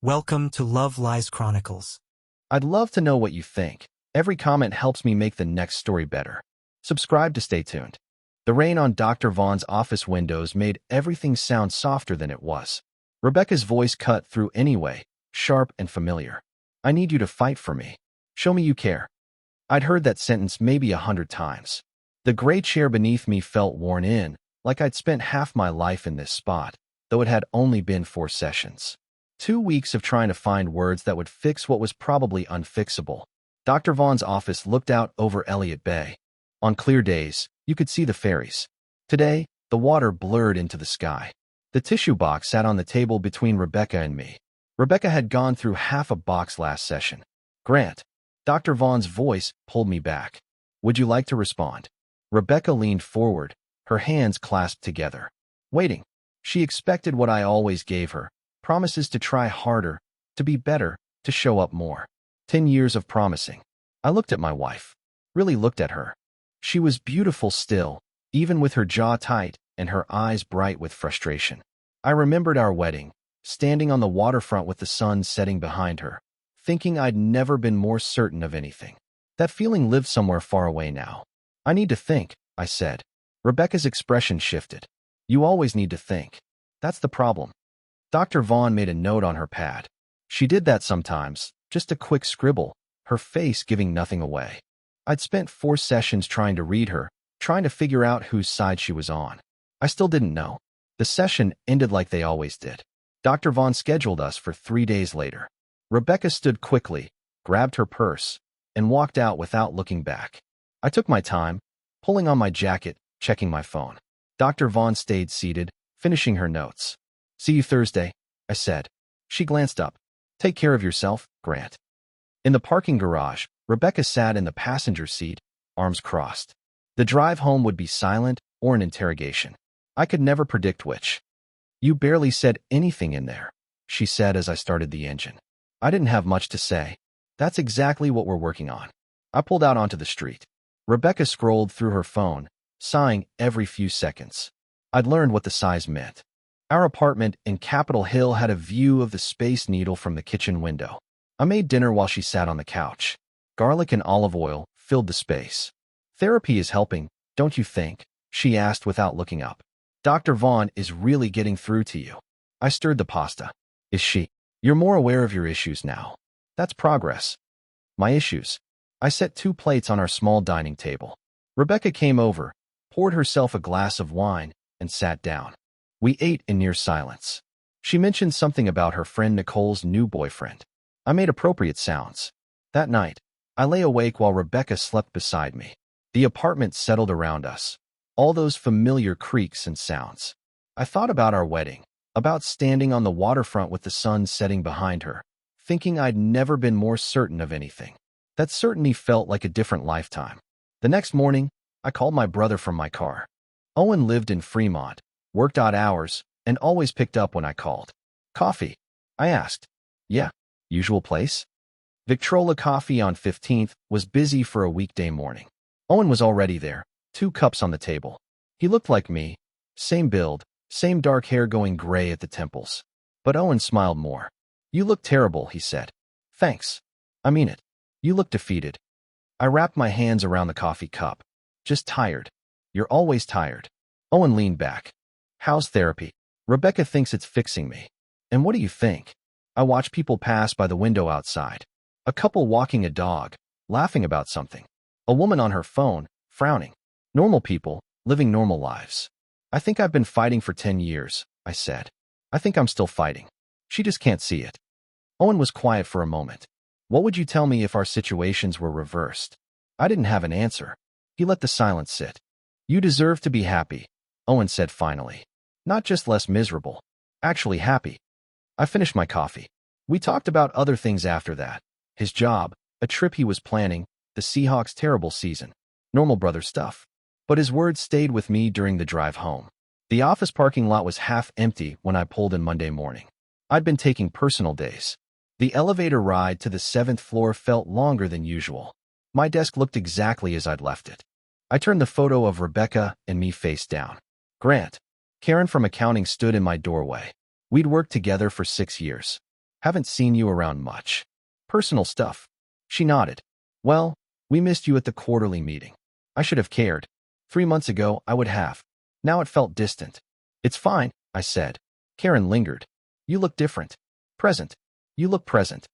Welcome to Love Lies Chronicles. I'd love to know what you think. Every comment helps me make the next story better. Subscribe to stay tuned. The rain on Dr. Vaughn's office windows made everything sound softer than it was. Rebecca's voice cut through anyway, sharp and familiar. I need you to fight for me. Show me you care. I'd heard that sentence maybe 100 times. The gray chair beneath me felt worn in, like I'd spent half my life in this spot, though it had only been 4 sessions. 2 weeks of trying to find words that would fix what was probably unfixable. Dr. Vaughn's office looked out over Elliott Bay. On clear days, you could see the ferries. Today, the water blurred into the sky. The tissue box sat on the table between Rebecca and me. Rebecca had gone through half a box last session. Grant. Dr. Vaughn's voice pulled me back. Would you like to respond? Rebecca leaned forward, her hands clasped together. Waiting. She expected what I always gave her, promises to try harder, to be better, to show up more. 10 years of promising. I looked at my wife. Really looked at her. She was beautiful still, even with her jaw tight and her eyes bright with frustration. I remembered our wedding, standing on the waterfront with the sun setting behind her, thinking I'd never been more certain of anything. That feeling lived somewhere far away now. I need to think, I said. Rebecca's expression shifted. You always need to think. That's the problem. Dr. Vaughn made a note on her pad. She did that sometimes, just a quick scribble, her face giving nothing away. I'd spent 4 sessions trying to read her, trying to figure out whose side she was on. I still didn't know. The session ended like they always did. Dr. Vaughn scheduled us for 3 days later. Rebecca stood quickly, grabbed her purse, and walked out without looking back. I took my time, pulling on my jacket, checking my phone. Dr. Vaughn stayed seated, finishing her notes. See you Thursday, I said. She glanced up. Take care of yourself, Grant. In the parking garage, Rebecca sat in the passenger seat, arms crossed. The drive home would be silent or an interrogation. I could never predict which. You barely said anything in there, she said as I started the engine. I didn't have much to say. That's exactly what we're working on. I pulled out onto the street. Rebecca scrolled through her phone, sighing every few seconds. I'd learned what the size meant. Our apartment in Capitol Hill had a view of the Space Needle from the kitchen window. I made dinner while she sat on the couch. Garlic and olive oil filled the space. Therapy is helping, don't you think? She asked without looking up. Dr. Vaughn is really getting through to you. I stirred the pasta. Is she? You're more aware of your issues now. That's progress. My issues. I set 2 plates on our small dining table. Rebecca came over, poured herself a glass of wine, and sat down. We ate in near silence. She mentioned something about her friend Nicole's new boyfriend. I made appropriate sounds. That night, I lay awake while Rebecca slept beside me. The apartment settled around us. All those familiar creaks and sounds. I thought about our wedding, about standing on the waterfront with the sun setting behind her, thinking I'd never been more certain of anything. That certainty felt like a different lifetime. The next morning, I called my brother from my car. Owen lived in Fremont, worked odd hours, and always picked up when I called. Coffee? I asked. Yeah, usual place? Victrola Coffee on 15th was busy for a weekday morning. Owen was already there, 2 cups on the table. He looked like me, same build, same dark hair going gray at the temples. But Owen smiled more. You look terrible, he said. Thanks. I mean it. You look defeated. I wrapped my hands around the coffee cup. Just tired. You're always tired. Owen leaned back. How's therapy? Rebecca thinks it's fixing me. And what do you think? I watch people pass by the window outside. A couple walking a dog, laughing about something. A woman on her phone, frowning. Normal people, living normal lives. I think I've been fighting for 10 years, I said. I think I'm still fighting. She just can't see it. Owen was quiet for a moment. What would you tell me if our situations were reversed? I didn't have an answer. He let the silence sit. You deserve to be happy, Owen said finally. Not just less miserable. Actually happy. I finished my coffee. We talked about other things after that. His job, a trip he was planning, the Seahawks' terrible season. Normal brother stuff. But his words stayed with me during the drive home. The office parking lot was half empty when I pulled in Monday morning. I'd been taking personal days. The elevator ride to the 7th floor felt longer than usual. My desk looked exactly as I'd left it. I turned the photo of Rebecca and me face down. Grant. Karen from accounting stood in my doorway. We'd worked together for 6 years. Haven't seen you around much. Personal stuff. She nodded. Well, we missed you at the quarterly meeting. I should have cared. 3 months ago, I would have. Now it felt distant. It's fine, I said. Karen lingered. You look different. Present. You look present.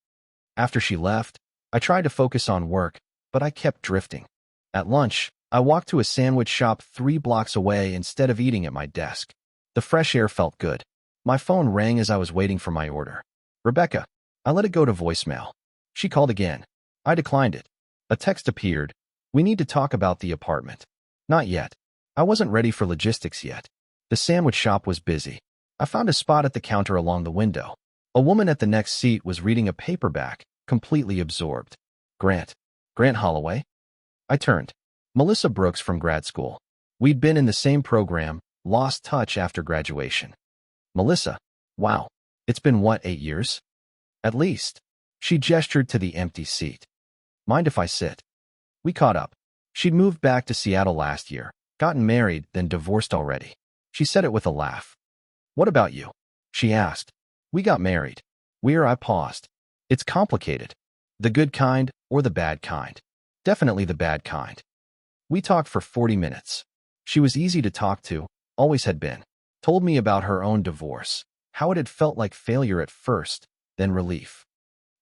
After she left, I tried to focus on work, but I kept drifting. At lunch, I walked to a sandwich shop 3 blocks away instead of eating at my desk. The fresh air felt good. My phone rang as I was waiting for my order. Rebecca. I let it go to voicemail. She called again. I declined it. A text appeared. We need to talk about the apartment. Not yet. I wasn't ready for logistics yet. The sandwich shop was busy. I found a spot at the counter along the window. A woman at the next seat was reading a paperback, completely absorbed. Grant. Grant Holloway? I turned. Melissa Brooks from grad school. We'd been in the same program, lost touch after graduation. Melissa. Wow. It's been what, 8 years? At least. She gestured to the empty seat. Mind if I sit? We caught up. She'd moved back to Seattle last year, gotten married, then divorced already. She said it with a laugh. What about you? She asked. We got married. I paused. It's complicated. The good kind or the bad kind? Definitely the bad kind. We talked for 40 minutes. She was easy to talk to, always had been. Told me about her own divorce, how it had felt like failure at first, then relief.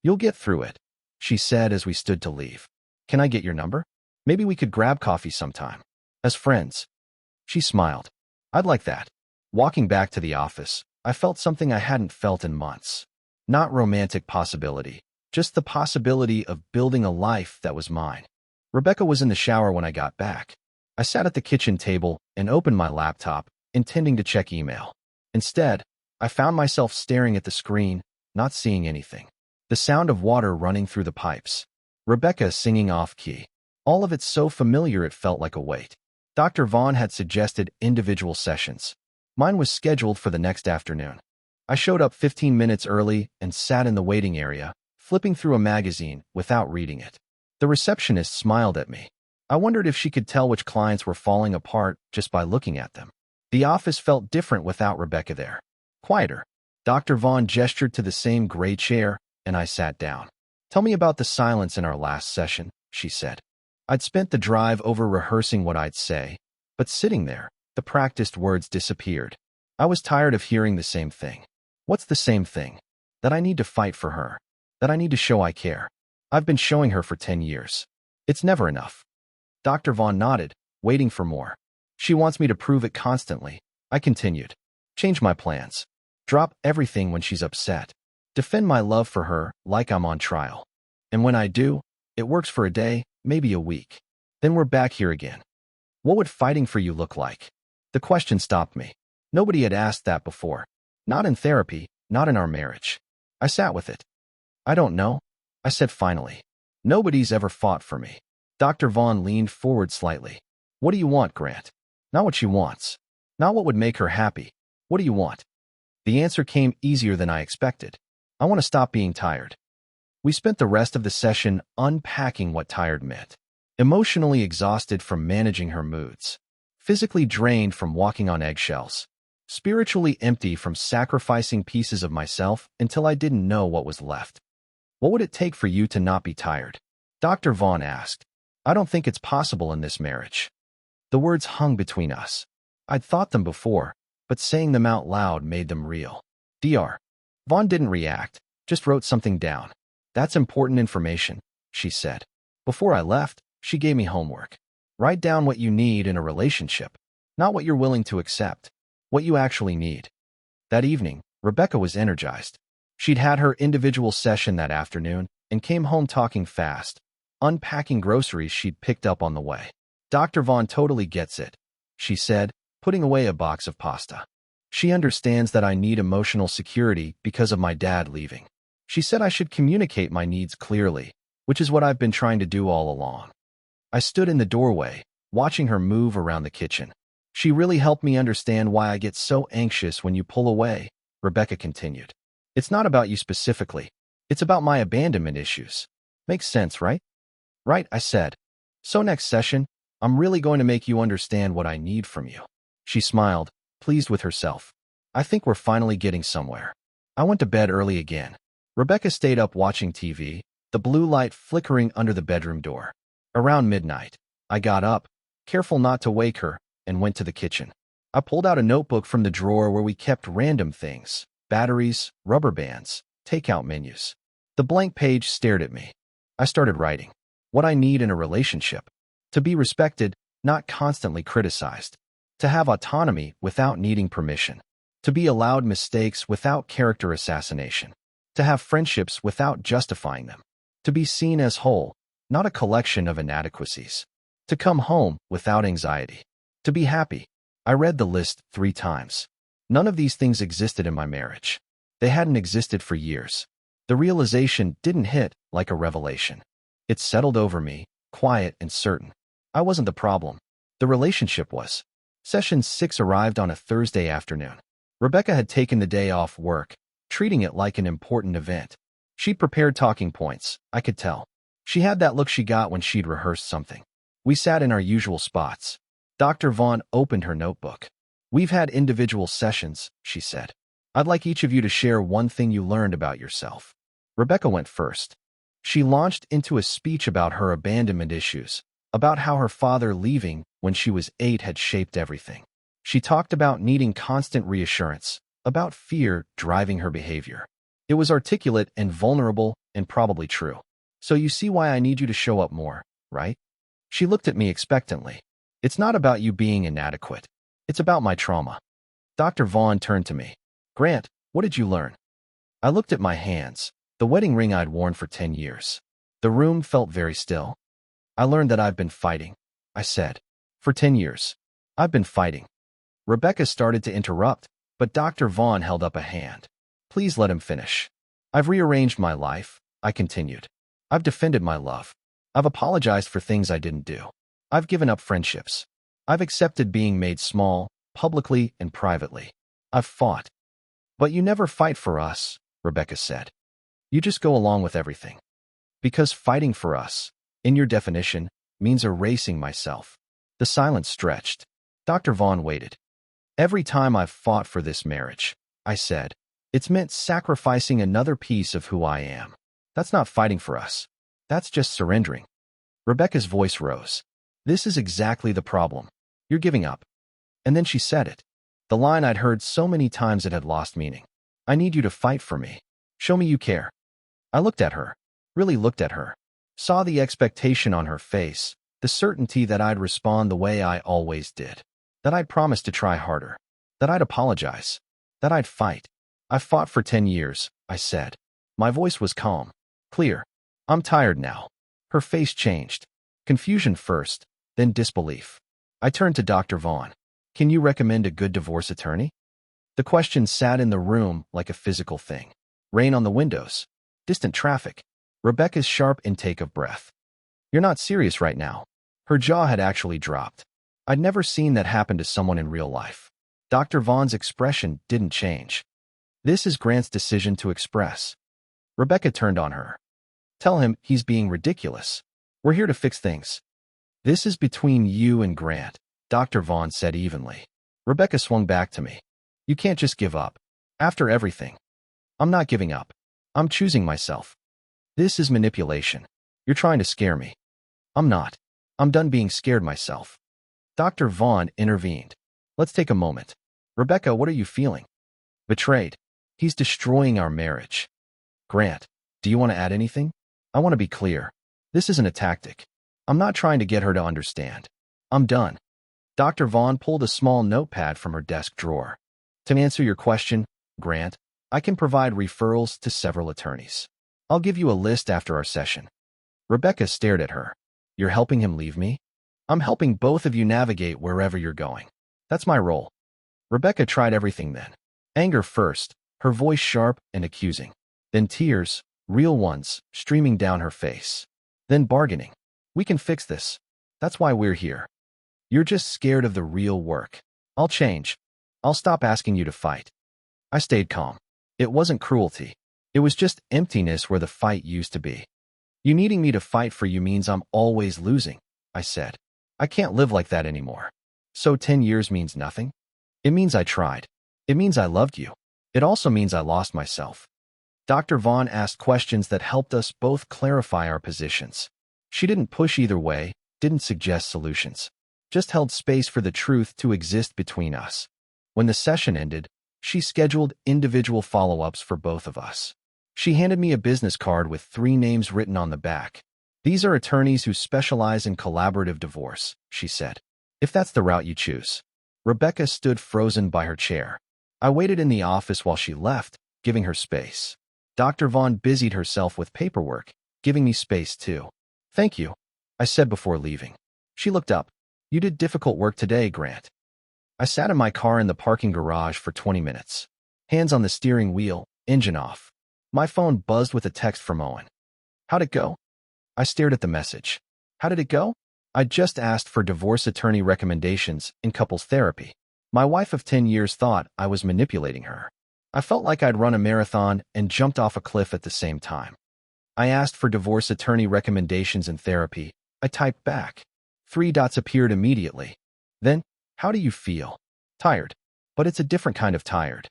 You'll get through it, she said as we stood to leave. Can I get your number? Maybe we could grab coffee sometime. As friends. She smiled. I'd like that. Walking back to the office, I felt something I hadn't felt in months. Not romantic possibility, just the possibility of building a life that was mine. Rebecca was in the shower when I got back. I sat at the kitchen table and opened my laptop, intending to check email. Instead, I found myself staring at the screen, not seeing anything. The sound of water running through the pipes. Rebecca singing off-key. All of it so familiar it felt like a weight. Dr. Vaughn had suggested individual sessions. Mine was scheduled for the next afternoon. I showed up 15 minutes early and sat in the waiting area, flipping through a magazine without reading it. The receptionist smiled at me. I wondered if she could tell which clients were falling apart just by looking at them. The office felt different without Rebecca there. Quieter. Dr. Vaughn gestured to the same gray chair, and I sat down. Tell me about the silence in our last session, she said. I'd spent the drive over rehearsing what I'd say, but sitting there, the practiced words disappeared. I was tired of hearing the same thing. What's the same thing? That I need to fight for her. That I need to show I care. I've been showing her for 10 years. It's never enough. Dr. Vaughn nodded, waiting for more. She wants me to prove it constantly. I continued. Change my plans. Drop everything when she's upset. Defend my love for her like I'm on trial. And when I do, it works for a day, maybe a week. Then we're back here again. What would fighting for you look like? The question stopped me. Nobody had asked that before. Not in therapy, not in our marriage. I sat with it. I don't know, I said finally. Nobody's ever fought for me. Dr. Vaughn leaned forward slightly. What do you want, Grant? Not what she wants. Not what would make her happy. What do you want? The answer came easier than I expected. I want to stop being tired. We spent the rest of the session unpacking what tired meant. Emotionally exhausted from managing her moods. Physically drained from walking on eggshells. Spiritually empty from sacrificing pieces of myself until I didn't know what was left. What would it take for you to not be tired? Dr. Vaughn asked. I don't think it's possible in this marriage. The words hung between us. I'd thought them before, but saying them out loud made them real. Dr. Vaughn didn't react, just wrote something down. That's important information, she said. Before I left, she gave me homework. Write down what you need in a relationship, not what you're willing to accept, what you actually need. That evening, Rebecca was energized. She'd had her individual session that afternoon and came home talking fast, unpacking groceries she'd picked up on the way. Dr. Vaughn totally gets it, she said, putting away a box of pasta. She understands that I need emotional security because of my dad leaving. She said I should communicate my needs clearly, which is what I've been trying to do all along. I stood in the doorway, watching her move around the kitchen. She really helped me understand why I get so anxious when you pull away, Rebecca continued. It's not about you specifically. It's about my abandonment issues. Makes sense, right? Right, I said. So next session, I'm really going to make you understand what I need from you. She smiled, pleased with herself. I think we're finally getting somewhere. I went to bed early again. Rebecca stayed up watching TV, the blue light flickering under the bedroom door. Around midnight, I got up, careful not to wake her, and went to the kitchen. I pulled out a notebook from the drawer where we kept random things: batteries, rubber bands, takeout menus. The blank page stared at me. I started writing. What I need in a relationship: to be respected, not constantly criticized. To have autonomy without needing permission. To be allowed mistakes without character assassination. To have friendships without justifying them. To be seen as whole, not a collection of inadequacies. To come home without anxiety. To be happy. I read the list 3 times. None of these things existed in my marriage. They hadn't existed for years. The realization didn't hit like a revelation. It settled over me, quiet and certain. I wasn't the problem. The relationship was. Session 6 arrived on a Thursday afternoon. Rebecca had taken the day off work, treating it like an important event. She'd prepared talking points, I could tell. She had that look she got when she'd rehearsed something. We sat in our usual spots. Dr. Vaughn opened her notebook. "We've had individual sessions," she said. "I'd like each of you to share one thing you learned about yourself." Rebecca went first. She launched into a speech about her abandonment issues, about how her father leaving when she was 8 had shaped everything. She talked about needing constant reassurance, about fear driving her behavior. It was articulate and vulnerable and probably true. "So you see why I need you to show up more, right?" She looked at me expectantly. "It's not about you being inadequate. It's about my trauma." Dr. Vaughn turned to me. "Grant, what did you learn?" I looked at my hands, the wedding ring I'd worn for 10 years. The room felt very still. "I learned that I've been fighting," I said. "For 10 years. I've been fighting." Rebecca started to interrupt, but Dr. Vaughn held up a hand. "Please let him finish." "I've rearranged my life," I continued. "I've defended my love. I've apologized for things I didn't do. I've given up friendships. I've accepted being made small, publicly and privately. I've fought." "But you never fight for us," Rebecca said. "You just go along with everything." "Because fighting for us, in your definition, means erasing myself." The silence stretched. Dr. Vaughn waited. "Every time I've fought for this marriage," I said, "it's meant sacrificing another piece of who I am. That's not fighting for us. That's just surrendering." Rebecca's voice rose. "This is exactly the problem. You're giving up." And then she said it. The line I'd heard so many times it had lost meaning. "I need you to fight for me. Show me you care." I looked at her, really looked at her, saw the expectation on her face, the certainty that I'd respond the way I always did, that I'd promise to try harder, that I'd apologize, that I'd fight. "I've fought for 10 years, I said. My voice was calm, clear. "I'm tired now." Her face changed. Confusion first, then disbelief. I turned to Dr. Vaughn. "Can you recommend a good divorce attorney?" The question sat in the room like a physical thing. Rain on the windows. Distant traffic. Rebecca's sharp intake of breath. "You're not serious right now." Her jaw had actually dropped. I'd never seen that happen to someone in real life. Dr. Vaughn's expression didn't change. "This is Grant's decision to express." Rebecca turned on her. "Tell him he's being ridiculous. We're here to fix things." "This is between you and Grant," Dr. Vaughn said evenly. Rebecca swung back to me. "You can't just give up. After everything." "I'm not giving up. I'm choosing myself." "This is manipulation. You're trying to scare me." "I'm not. I'm done being scared myself." Dr. Vaughn intervened. "Let's take a moment. Rebecca, what are you feeling?" "Betrayed. He's destroying our marriage." "Grant, do you want to add anything?" "I want to be clear. This isn't a tactic. I'm not trying to get her to understand. I'm done." Dr. Vaughn pulled a small notepad from her desk drawer. "To answer your question, Grant, I can provide referrals to several attorneys. I'll give you a list after our session." Rebecca stared at her. "You're helping him leave me?" "I'm helping both of you navigate wherever you're going. That's my role." Rebecca tried everything then. Anger first, her voice sharp and accusing. Then tears, real ones, streaming down her face. Then bargaining. "We can fix this. That's why we're here. You're just scared of the real work. I'll change. I'll stop asking you to fight." I stayed calm. It wasn't cruelty. It was just emptiness where the fight used to be. "You needing me to fight for you means I'm always losing," I said. "I can't live like that anymore." "So 10 years means nothing?" "It means I tried. It means I loved you. It also means I lost myself." Dr. Vaughn asked questions that helped us both clarify our positions. She didn't push either way, didn't suggest solutions, just held space for the truth to exist between us. When the session ended, she scheduled individual follow-ups for both of us. She handed me a business card with 3 names written on the back. "These are attorneys who specialize in collaborative divorce," she said. "If that's the route you choose." Rebecca stood frozen by her chair. I waited in the office while she left, giving her space. Dr. Vaughn busied herself with paperwork, giving me space too. "Thank you," I said before leaving. She looked up. "You did difficult work today, Grant." I sat in my car in the parking garage for 20 minutes. Hands on the steering wheel, engine off. My phone buzzed with a text from Owen. "How'd it go?" I stared at the message. How did it go? I'd just asked for divorce attorney recommendations in couples therapy. My wife of 10 years thought I was manipulating her. I felt like I'd run a marathon and jumped off a cliff at the same time. I asked for divorce attorney recommendations in therapy. I typed back. 3 dots appeared immediately. Then, "How do you feel?" "Tired. But it's a different kind of tired."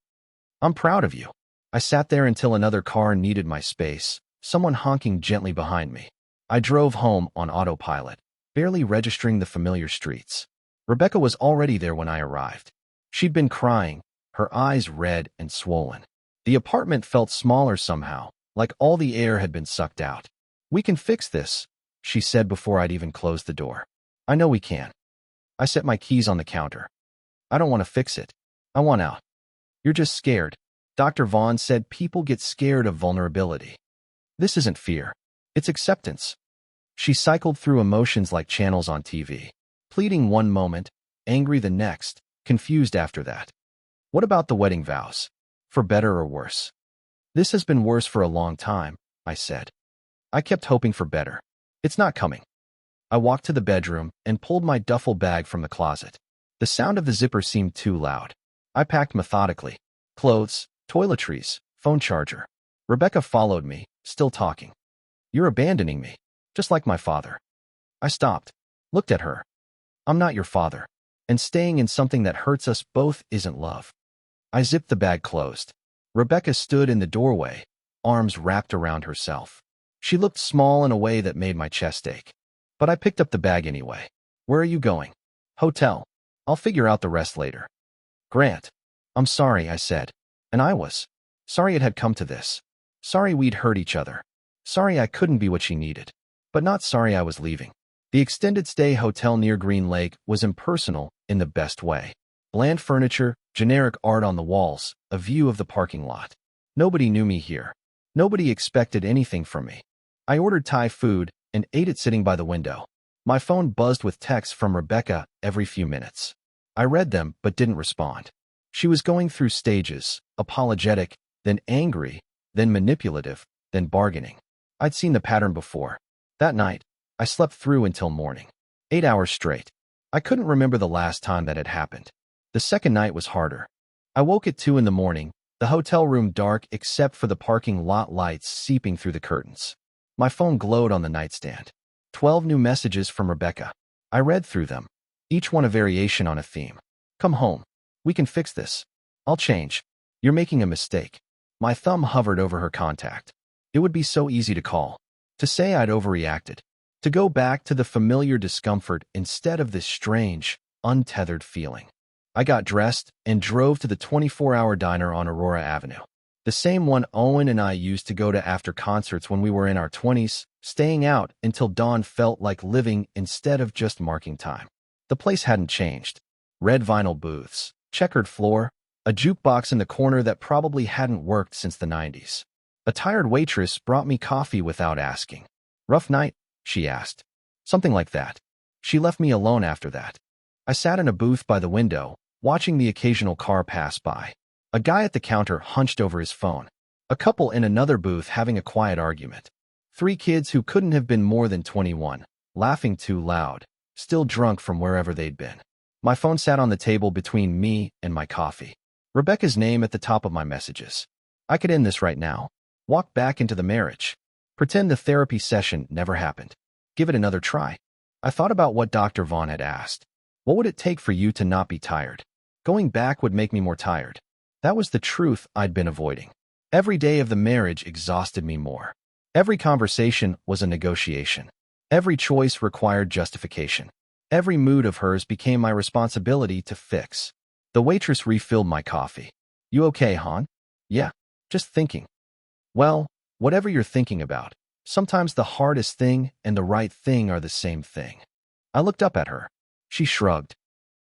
"I'm proud of you." I sat there until another car needed my space, someone honking gently behind me. I drove home on autopilot, barely registering the familiar streets. Rebecca was already there when I arrived. She'd been crying, her eyes red and swollen. The apartment felt smaller somehow, like all the air had been sucked out. "We can fix this," she said before I'd even closed the door. "I know we can." I set my keys on the counter. "I don't want to fix it. I want out." "You're just scared." Dr. Vaughn said people get scared of vulnerability. "This isn't fear. It's acceptance." She cycled through emotions like channels on TV. Pleading one moment, angry the next, confused after that. "What about the wedding vows? For better or worse?" "This has been worse for a long time," I said. I kept hoping for better. "It's not coming." I walked to the bedroom and pulled my duffel bag from the closet. The sound of the zipper seemed too loud. I packed methodically. Clothes, toiletries, phone charger. Rebecca followed me, still talking. "You're abandoning me, just like my father." I stopped, looked at her. "I'm not your father, and staying in something that hurts us both isn't love." I zipped the bag closed. Rebecca stood in the doorway, arms wrapped around herself. She looked small in a way that made my chest ache. But I picked up the bag anyway. "Where are you going?" "Hotel. I'll figure out the rest later." "Grant." "I'm sorry," I said. And I was. Sorry it had come to this. Sorry we'd hurt each other. Sorry I couldn't be what she needed. But not sorry I was leaving. The extended stay hotel near Green Lake was impersonal in the best way. Bland furniture, generic art on the walls, a view of the parking lot. Nobody knew me here. Nobody expected anything from me. I ordered Thai food and ate it sitting by the window. My phone buzzed with texts from Rebecca every few minutes. I read them but didn't respond. She was going through stages, apologetic, then angry, then manipulative, then bargaining. I'd seen the pattern before. That night, I slept through until morning. 8 hours straight. I couldn't remember the last time that had happened. The second night was harder. I woke at 2 in the morning, the hotel room dark except for the parking lot lights seeping through the curtains. My phone glowed on the nightstand. 12 new messages from Rebecca. I read through them, each one a variation on a theme. "Come home. We can fix this. I'll change. You're making a mistake." My thumb hovered over her contact. It would be so easy to call, to say I'd overreacted, to go back to the familiar discomfort instead of this strange, untethered feeling. I got dressed and drove to the 24-hour diner on Aurora Avenue. The same one Owen and I used to go to after concerts when we were in our 20s, staying out until dawn felt like living instead of just marking time. The place hadn't changed. Red vinyl booths, checkered floor, a jukebox in the corner that probably hadn't worked since the 90s. A tired waitress brought me coffee without asking. "Rough night?" she asked. Something like that. She left me alone after that. I sat in a booth by the window, watching the occasional car pass by. A guy at the counter hunched over his phone. A couple in another booth having a quiet argument. 3 kids who couldn't have been more than 21, laughing too loud, still drunk from wherever they'd been. My phone sat on the table between me and my coffee. Rebecca's name at the top of my messages. I could end this right now. Walk back into the marriage. Pretend the therapy session never happened. Give it another try. I thought about what Dr. Vaughn had asked. What would it take for you to not be tired? Going back would make me more tired. That was the truth I'd been avoiding. Every day of the marriage exhausted me more. Every conversation was a negotiation. Every choice required justification. Every mood of hers became my responsibility to fix. The waitress refilled my coffee. "You okay, hon?" "Yeah, just thinking." "Well, whatever you're thinking about, sometimes the hardest thing and the right thing are the same thing." I looked up at her. She shrugged.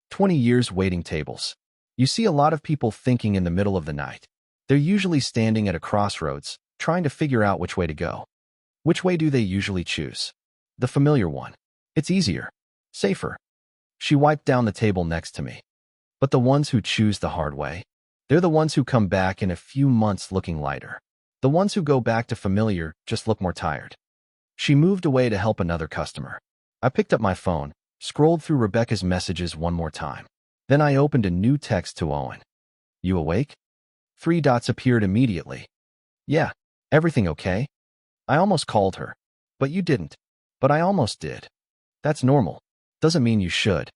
20 years waiting tables. You see a lot of people thinking in the middle of the night. They're usually standing at a crossroads, trying to figure out which way to go. Which way do they usually choose? The familiar one. It's easier. Safer. She wiped down the table next to me. But the ones who choose the hard way, they're the ones who come back in a few months looking lighter. The ones who go back to familiar just look more tired. She moved away to help another customer. I picked up my phone, scrolled through Rebecca's messages one more time. Then I opened a new text to Owen. "You awake?" 3 dots appeared immediately. "Yeah, everything okay?" I almost called her. "But you didn't." "But I almost did." "That's normal. Doesn't mean you should."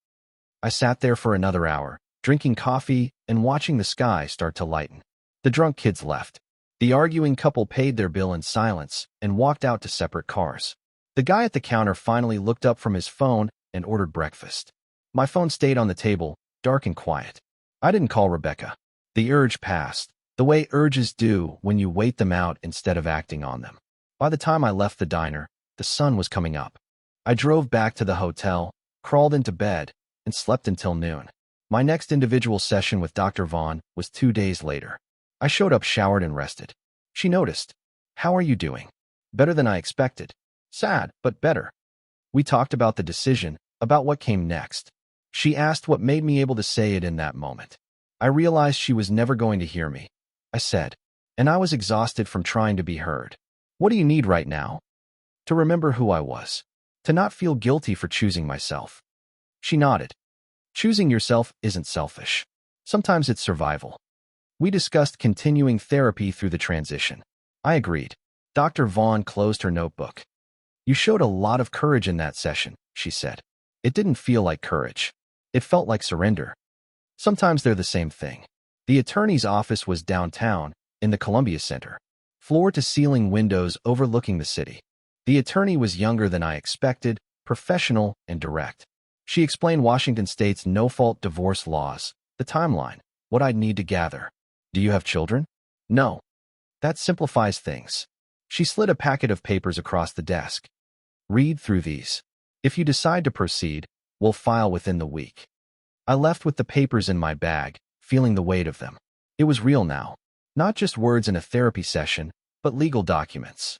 I sat there for another hour, drinking coffee and watching the sky start to lighten. The drunk kids left. The arguing couple paid their bill in silence and walked out to separate cars. The guy at the counter finally looked up from his phone and ordered breakfast. My phone stayed on the table, dark and quiet. I didn't call Rebecca. The urge passed, the way urges do when you wait them out instead of acting on them. By the time I left the diner, the sun was coming up. I drove back to the hotel, crawled into bed, and slept until noon. My next individual session with Dr. Vaughn was 2 days later. I showed up showered and rested. She noticed. "How are you doing?" "Better than I expected." "Sad, but better." We talked about the decision, about what came next. She asked what made me able to say it in that moment. I realized she was never going to hear me. I said, and I was exhausted from trying to be heard. "What do you need right now?" "To remember who I was. To not feel guilty for choosing myself." She nodded. Choosing yourself isn't selfish. Sometimes it's survival. We discussed continuing therapy through the transition. I agreed. Dr. Vaughn closed her notebook. "You showed a lot of courage in that session," she said. "It didn't feel like courage. It felt like surrender." Sometimes they're the same thing. The attorney's office was downtown, in the Columbia Center. Floor-to-ceiling windows overlooking the city. The attorney was younger than I expected, professional and direct. She explained Washington State's no-fault divorce laws, the timeline, what I'd need to gather. "Do you have children?" "No." "That simplifies things." She slid a packet of papers across the desk. "Read through these. If you decide to proceed, we'll file within the week." I left with the papers in my bag, feeling the weight of them. It was real now. Not just words in a therapy session, but legal documents.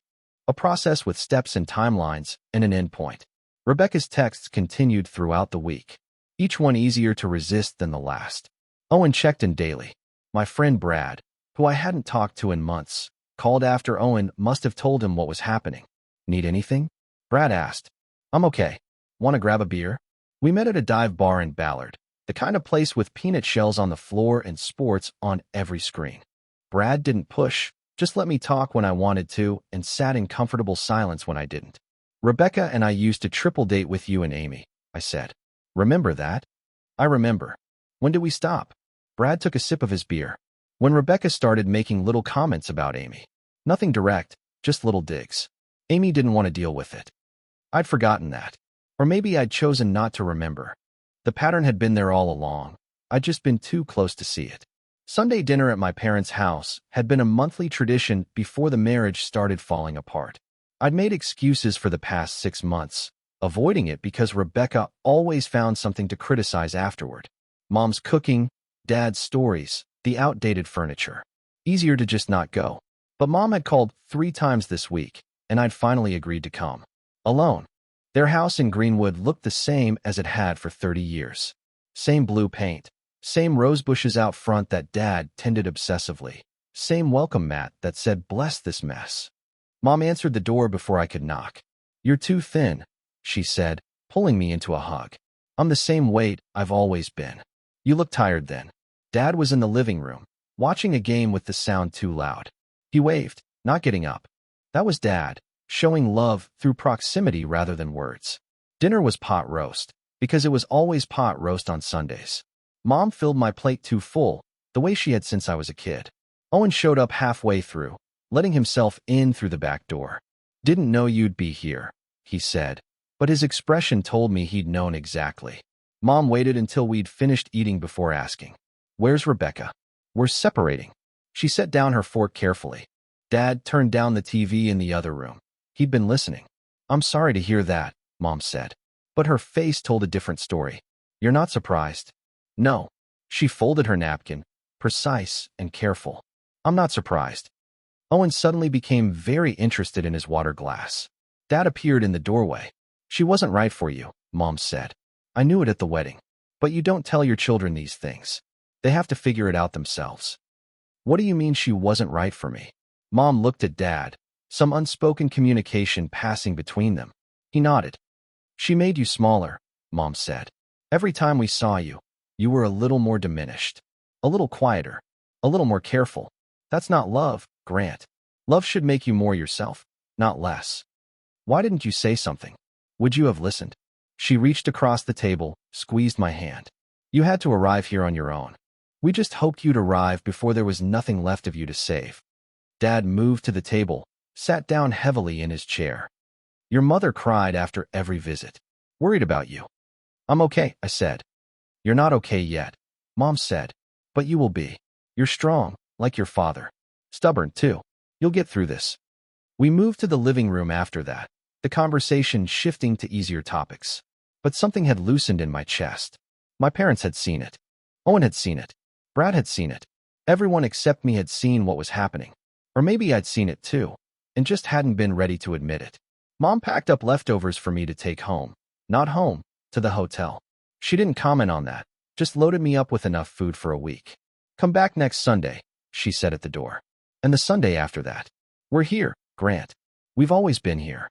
A process with steps and timelines, and an endpoint. Rebecca's texts continued throughout the week, each one easier to resist than the last. Owen checked in daily. My friend Brad, who I hadn't talked to in months, called after Owen must have told him what was happening. "Need anything?" Brad asked. "I'm okay. Want to grab a beer?" We met at a dive bar in Ballard, the kind of place with peanut shells on the floor and sports on every screen. Brad didn't push, just let me talk when I wanted to and sat in comfortable silence when I didn't. "Rebecca and I used to triple date with you and Amy," I said. "Remember that?" "I remember." "When did we stop?" Brad took a sip of his beer. "When Rebecca started making little comments about Amy. Nothing direct, just little digs. Amy didn't want to deal with it." I'd forgotten that. Or maybe I'd chosen not to remember. The pattern had been there all along. I'd just been too close to see it. Sunday dinner at my parents' house had been a monthly tradition before the marriage started falling apart. I'd made excuses for the past 6 months, avoiding it because Rebecca always found something to criticize afterward. Mom's cooking, Dad's stories, the outdated furniture. Easier to just not go. But Mom had called 3 times this week, and I'd finally agreed to come. Alone. Their house in Greenwood looked the same as it had for 30 years. Same blue paint. Same rose bushes out front that Dad tended obsessively. Same welcome mat that said, "Bless this mess." Mom answered the door before I could knock. "You're too thin," she said, pulling me into a hug. "I'm the same weight I've always been." "You look tired then." Dad was in the living room, watching a game with the sound too loud. He waved, not getting up. That was Dad, showing love through proximity rather than words. Dinner was pot roast, because it was always pot roast on Sundays. Mom filled my plate too full, the way she had since I was a kid. Owen showed up halfway through, letting himself in through the back door. "Didn't know you'd be here," he said, but his expression told me he'd known exactly. Mom waited until we'd finished eating before asking, "Where's Rebecca?" "We're separating." She set down her fork carefully. Dad turned down the TV in the other room. He'd been listening. "I'm sorry to hear that," Mom said. But her face told a different story. "You're not surprised?" "No." She folded her napkin, precise and careful. "I'm not surprised." Owen suddenly became very interested in his water glass. Dad appeared in the doorway. "She wasn't right for you," Mom said. "I knew it at the wedding. But you don't tell your children these things. They have to figure it out themselves." "What do you mean she wasn't right for me?" Mom looked at Dad, some unspoken communication passing between them. He nodded. "She made you smaller," Mom said. "Every time we saw you, you were a little more diminished, a little quieter, a little more careful. That's not love, Grant. Love should make you more yourself, not less. Why didn't you say something? Would you have listened?" She reached across the table, squeezed my hand. "You had to arrive here on your own. We just hoped you'd arrive before there was nothing left of you to save." Dad moved to the table, sat down heavily in his chair. "Your mother cried after every visit. Worried about you." "I'm okay," I said. "You're not okay yet," Mom said. "But you will be. You're strong, like your father. Stubborn, too. You'll get through this." We moved to the living room after that, the conversation shifting to easier topics. But something had loosened in my chest. My parents had seen it. Owen had seen it. Brad had seen it. Everyone except me had seen what was happening. Or maybe I'd seen it too, and just hadn't been ready to admit it. Mom packed up leftovers for me to take home. Not home, to the hotel. She didn't comment on that, just loaded me up with enough food for a week. "Come back next Sunday," she said at the door. And the Sunday after that. "We're here, Grant. We've always been here."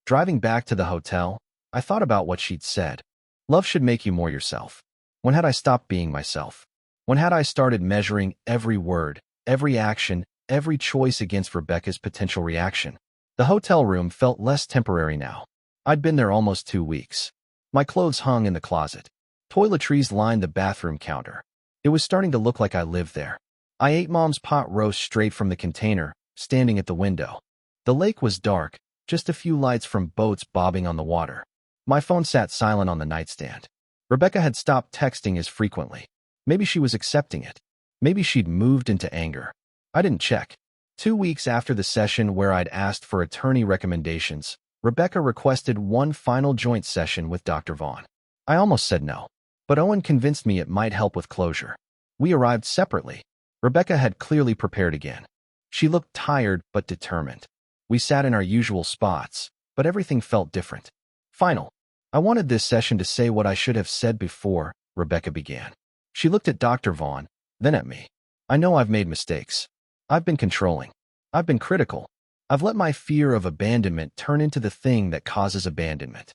Driving back to the hotel, I thought about what she'd said. Love should make you more yourself. When had I stopped being myself? When had I started measuring every word, every action, every choice against Rebecca's potential reaction? The hotel room felt less temporary now. I'd been there almost 2 weeks. My clothes hung in the closet. Toiletries lined the bathroom counter. It was starting to look like I lived there. I ate Mom's pot roast straight from the container, standing at the window. The lake was dark, just a few lights from boats bobbing on the water. My phone sat silent on the nightstand. Rebecca had stopped texting as frequently. Maybe she was accepting it. Maybe she'd moved into anger. I didn't check. 2 weeks after the session where I'd asked for attorney recommendations, Rebecca requested one final joint session with Dr. Vaughn. I almost said no, but Owen convinced me it might help with closure. We arrived separately. Rebecca had clearly prepared again. She looked tired but determined. We sat in our usual spots, but everything felt different. "Final. I wanted this session to say what I should have said before," Rebecca began. She looked at Dr. Vaughn, then at me. "I know I've made mistakes. I've been controlling. I've been critical. I've let my fear of abandonment turn into the thing that causes abandonment."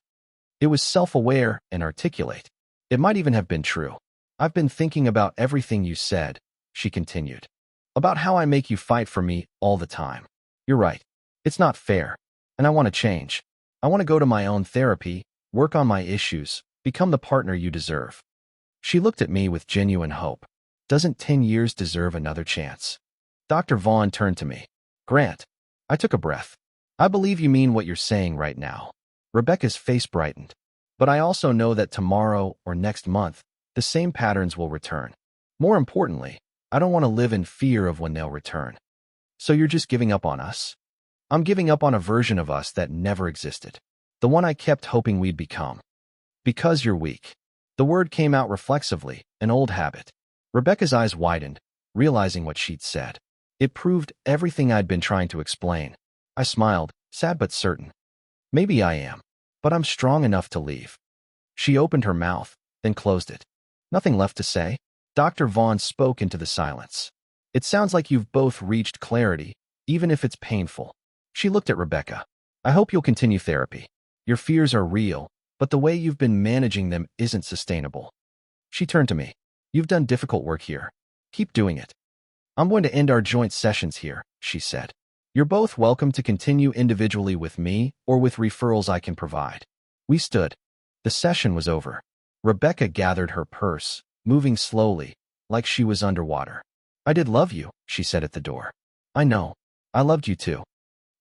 It was self-aware and articulate. It might even have been true. "I've been thinking about everything you said," she continued. "About how I make you fight for me all the time. You're right. It's not fair. And I want to change. I want to go to my own therapy, work on my issues, become the partner you deserve." She looked at me with genuine hope. Doesn't 10 years deserve another chance? Dr. Vaughn turned to me. "Grant." I took a breath. "I believe you mean what you're saying right now." Rebecca's face brightened. "But I also know that tomorrow or next month, the same patterns will return. More importantly, I don't want to live in fear of when they'll return." "So you're just giving up on us?" "I'm giving up on a version of us that never existed. The one I kept hoping we'd become." "Because you're weak." The word came out reflexively, an old habit. Rebecca's eyes widened, realizing what she'd said. It proved everything I'd been trying to explain. I smiled, sad but certain. "Maybe I am, but I'm strong enough to leave." She opened her mouth, then closed it. "Nothing left to say?" Dr. Vaughn spoke into the silence. "It sounds like you've both reached clarity, even if it's painful." She looked at Rebecca. "I hope you'll continue therapy. Your fears are real, but the way you've been managing them isn't sustainable." She turned to me. "You've done difficult work here. Keep doing it." "I'm going to end our joint sessions here," she said. "You're both welcome to continue individually with me or with referrals I can provide." We stood. The session was over. Rebecca gathered her purse, moving slowly, like she was underwater. I did love you, she said at the door. I know. I loved you too.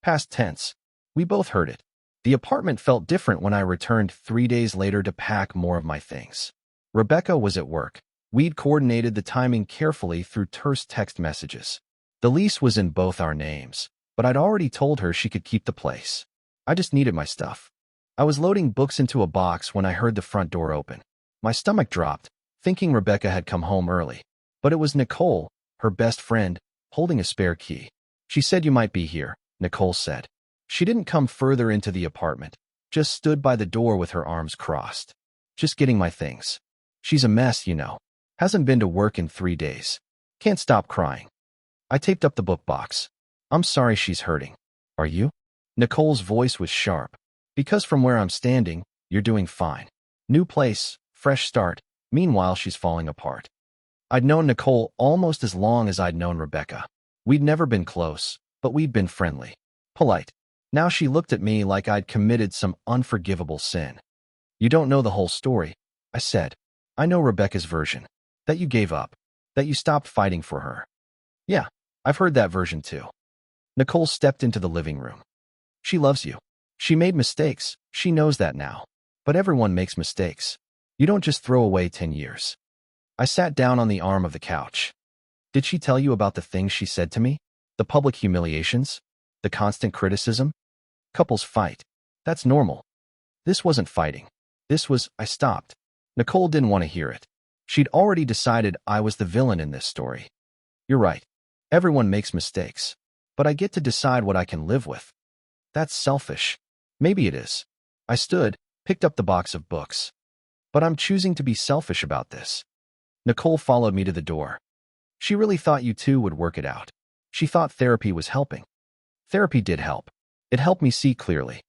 Past tense. We both heard it. The apartment felt different when I returned 3 days later to pack more of my things. Rebecca was at work. We'd coordinated the timing carefully through terse text messages. The lease was in both our names, but I'd already told her she could keep the place. I just needed my stuff. I was loading books into a box when I heard the front door open. My stomach dropped, thinking Rebecca had come home early. But it was Nicole, her best friend, holding a spare key. She said you might be here, Nicole said. She didn't come further into the apartment, just stood by the door with her arms crossed. Just getting my things. She's a mess, you know. Hasn't been to work in 3 days. Can't stop crying. I taped up the book box. I'm sorry she's hurting. Are you? Nicole's voice was sharp. Because from where I'm standing, you're doing fine. New place, fresh start. Meanwhile, she's falling apart. I'd known Nicole almost as long as I'd known Rebecca. We'd never been close, but we'd been friendly. Polite. Now she looked at me like I'd committed some unforgivable sin. You don't know the whole story, I said. I know Rebecca's version. That you gave up. That you stopped fighting for her. Yeah, I've heard that version too. Nicole stepped into the living room. She loves you. She made mistakes. She knows that now. But everyone makes mistakes. You don't just throw away 10 years. I sat down on the arm of the couch. Did she tell you about the things she said to me? The public humiliations? The constant criticism? Couples fight. That's normal. This wasn't fighting. This was, I stopped. Nicole didn't want to hear it. She'd already decided I was the villain in this story. You're right. Everyone makes mistakes. But I get to decide what I can live with. That's selfish. Maybe it is. I stood, picked up the box of books. But I'm choosing to be selfish about this. Nicole followed me to the door. She really thought you two would work it out. She thought therapy was helping. Therapy did help. It helped me see clearly.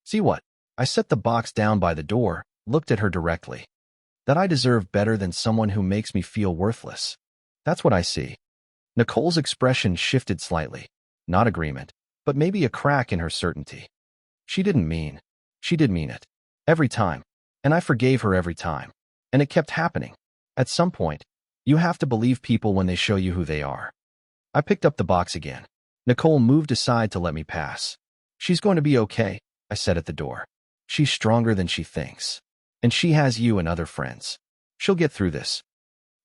See what? I set the box down by the door, looked at her directly. That I deserve better than someone who makes me feel worthless. That's what I see. Nicole's expression shifted slightly. Not agreement, but maybe a crack in her certainty. She did mean it. Every time. And I forgave her every time. And it kept happening. At some point, you have to believe people when they show you who they are. I picked up the box again. Nicole moved aside to let me pass. She's going to be okay, I said at the door. She's stronger than she thinks. And she has you and other friends. She'll get through this.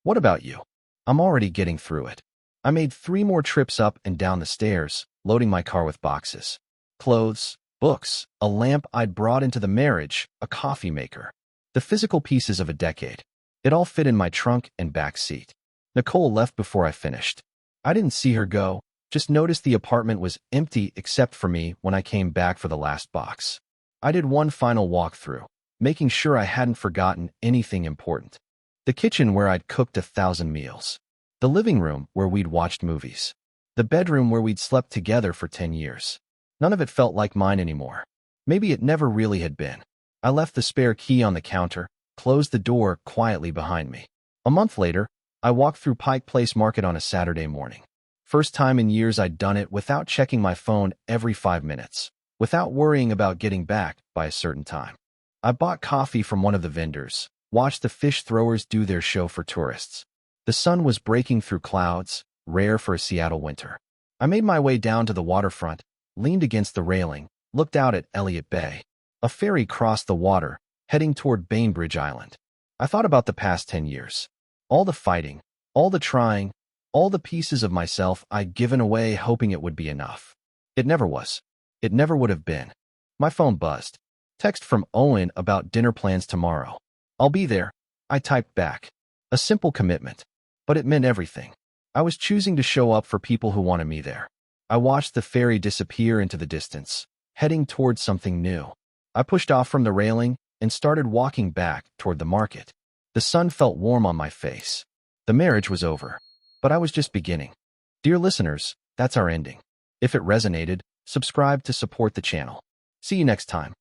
What about you? I'm already getting through it. I made 3 more trips up and down the stairs, loading my car with boxes. Clothes, books, a lamp I'd brought into the marriage, a coffee maker. The physical pieces of a decade. It all fit in my trunk and back seat. Nicole left before I finished. I didn't see her go, just noticed the apartment was empty except for me when I came back for the last box. I did one final walkthrough, making sure I hadn't forgotten anything important. The kitchen where I'd cooked 1,000 meals. The living room where we'd watched movies. The bedroom where we'd slept together for 10 years. None of it felt like mine anymore. Maybe it never really had been. I left the spare key on the counter, closed the door quietly behind me. A month later, I walked through Pike Place Market on a Saturday morning. First time in years I'd done it without checking my phone every 5 minutes, without worrying about getting back by a certain time. I bought coffee from one of the vendors, watched the fish throwers do their show for tourists. The sun was breaking through clouds, rare for a Seattle winter. I made my way down to the waterfront, leaned against the railing, looked out at Elliott Bay. A ferry crossed the water, heading toward Bainbridge Island. I thought about the past 10 years. All the fighting, all the trying, all the pieces of myself I'd given away hoping it would be enough. It never was. It never would have been. My phone buzzed. Text from Owen about dinner plans tomorrow. I'll be there, I typed back. A simple commitment. But it meant everything. I was choosing to show up for people who wanted me there. I watched the ferry disappear into the distance, heading toward something new. I pushed off from the railing and started walking back toward the market. The sun felt warm on my face. The marriage was over, but I was just beginning. Dear listeners, that's our ending. If it resonated, subscribe to support the channel. See you next time.